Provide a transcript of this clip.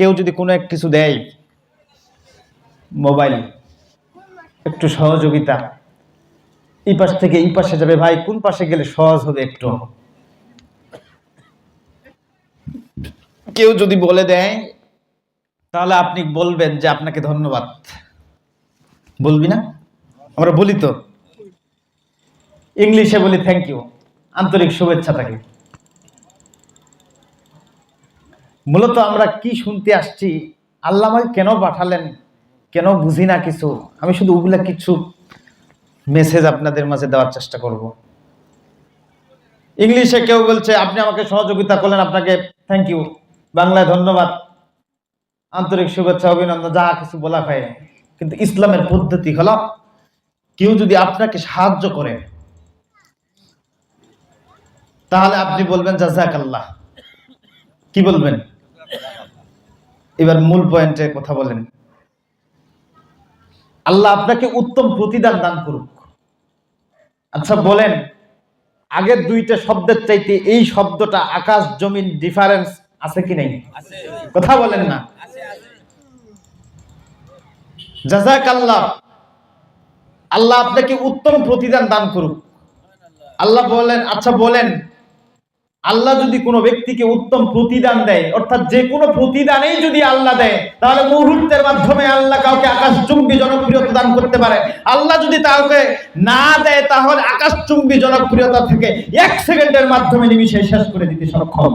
কেউ যদি কোনো এক কিছু দেয়, মোবাইল, একটু সহযোগিতা, এই পাশ থেকে এই পাশে যাবে, ভাই কোন পাশে গেলে সহজ হবে একটু, কেউ যদি বলে দেয় তাহলে আপনি বলবেন যে আপনাকে ধন্যবাদ, বলবি না? আমরা বলি তো, ইংলিশে বলি থ্যাংক ইউ, আন্তরিক শুভেচ্ছা থাকে। মূলত আমরা কি শুনতে আসছি, আল্লাহ আমাকে কেন পাঠালেন, কেন বুঝি না কিছু, আমি শুধু ওগুলা কিছু মেসেজ আপনাদের মাঝে দেওয়ার চেষ্টা করব। ইংলিশে কেউ বলছে আপনি আমাকে সহযোগিতা করলেন, আপনাকে থ্যাংক ইউ, বাংলায় ধন্যবাদ, আন্তরিক শুভেচ্ছা, অভিনন্দন, যা কিছু বলা হয়। কিন্তু ইসলামের পদ্ধতি হলো, কেউ যদি আপনাকে সাহায্য করে তাহলে আপনি বলবেন জাযাকাল্লাহ। কি বলবেন? এবার মূল পয়েন্টে কথা বলেন। আল্লাহ আপনাকে উত্তম প্রতিদান দান করুক। আচ্ছা বলেন, আগের দুইটা শব্দের চাইতে এই শব্দটা আকাশ জমিন ডিফারেন্স আছে কি নাই? কথা বলেন না। জাযাকাল্লাহ, আল্লাহ আপনাকে উত্তম প্রতিদান দান করুক। আল্লাহ বলেন, আচ্ছা বলেন, আল্লাহ যদি কোনো ব্যক্তিকে উত্তম প্রতিদান দেয়, অর্থাৎ যে কোনো প্রতিদানেই যদি আল্লাহ দেয়, তাহলে মুহূর্তের মাধ্যমে আল্লাহ কাউকে আকাশচুম্বী জনপ্রিয়তা দান করতে পারে। আল্লাহ যদি কাউকে না দেয়, তাহলে আকাশচুম্বী জনপ্রিয়তা থেকে 1 সেকেন্ডের মাধ্যমে নিমিষে শেষ করে দিতে সক্ষম।